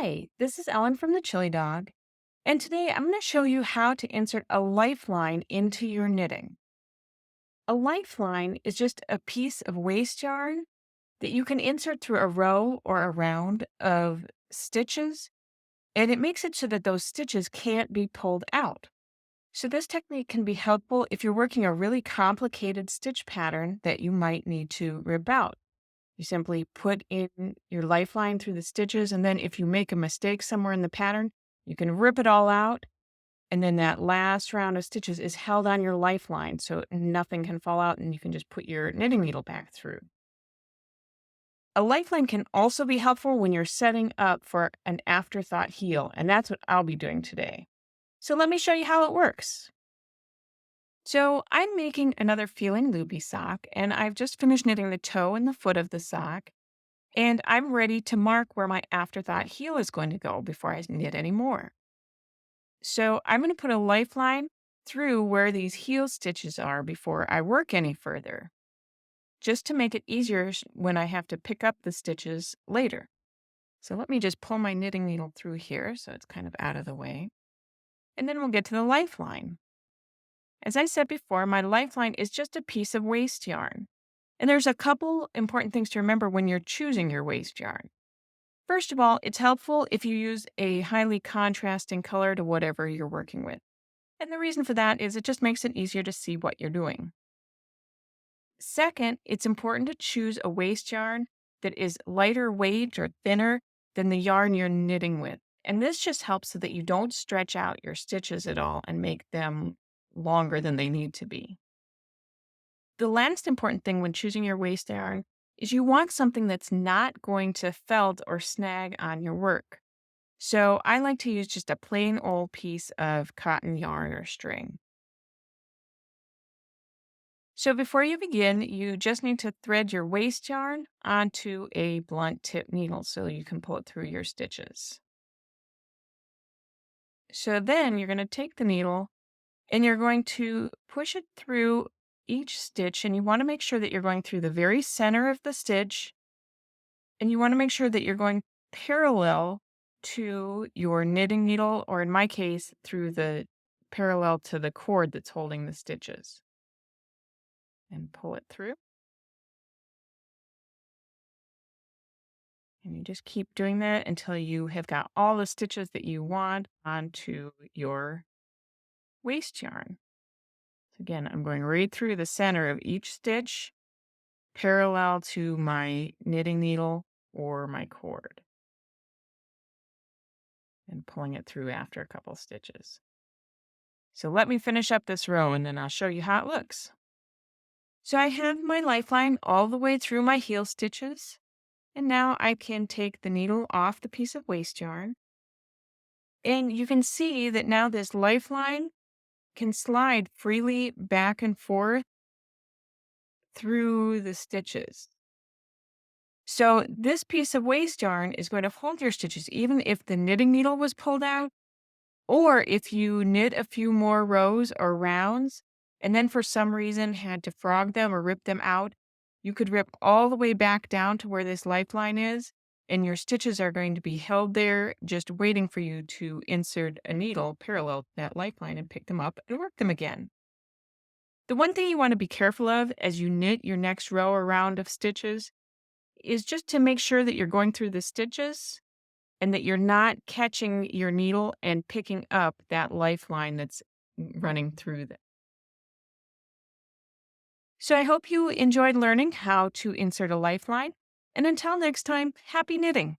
Hi, this is Ellen from the Chili Dog, and today I'm going to show you how to insert a lifeline into your knitting. A lifeline is just a piece of waste yarn that you can insert through a row or a round of stitches, and it makes it so that those stitches can't be pulled out. So this technique can be helpful if you're working a really complicated stitch pattern that you might need to rib out. You simply put in your lifeline through the stitches, and then if you make a mistake somewhere in the pattern, you can rip it all out, and then that last round of stitches is held on your lifeline so nothing can fall out, and you can just put your knitting needle back through. A lifeline can also be helpful when you're setting up for an afterthought heel, and that's what I'll be doing today. So let me show you how it works. So I'm making another feeling loopy sock, and I've just finished knitting the toe and the foot of the sock. And I'm ready to mark where my afterthought heel is going to go before I knit any more. So I'm going to put a lifeline through where these heel stitches are before I work any further, just to make it easier when I have to pick up the stitches later. So let me just pull my knitting needle through here so it's kind of out of the way. And then we'll get to the lifeline. As I said before, my lifeline is just a piece of waste yarn. And there's a couple important things to remember when you're choosing your waste yarn. First of all, it's helpful if you use a highly contrasting color to whatever you're working with. And the reason for that is it just makes it easier to see what you're doing. Second, it's important to choose a waste yarn that is lighter weight or thinner than the yarn you're knitting with. And this just helps so that you don't stretch out your stitches at all and make them longer than they need to be. The last important thing when choosing your waste yarn is you want something that's not going to felt or snag on your work. So I like to use just a plain old piece of cotton yarn or string. So before you begin, you just need to thread your waste yarn onto a blunt tip needle so you can pull it through your stitches. So then you're going to take the needle and you're going to push it through each stitch, and you want to make sure that you're going through the very center of the stitch, and you want to make sure that you're going parallel to your knitting needle, or in my case, through the parallel to the cord that's holding the stitches. And pull it through. And you just keep doing that until you have got all the stitches that you want onto your waste yarn. So again, I'm going right through the center of each stitch, parallel to my knitting needle or my cord, and pulling it through after a couple stitches. So let me finish up this row and then I'll show you how it looks. So I have my lifeline all the way through my heel stitches, and now I can take the needle off the piece of waste yarn. And you can see that now this lifeline can slide freely back and forth through the stitches. So this piece of waste yarn is going to hold your stitches even if the knitting needle was pulled out, or if you knit a few more rows or rounds and then for some reason had to frog them or rip them out, you could rip all the way back down to where this lifeline is, and your stitches are going to be held there just waiting for you to insert a needle parallel to that lifeline and pick them up and work them again. The one thing you want to be careful of as you knit your next row or round of stitches is just to make sure that you're going through the stitches and that you're not catching your needle and picking up that lifeline that's running through them. So I hope you enjoyed learning how to insert a lifeline. And until next time, happy knitting.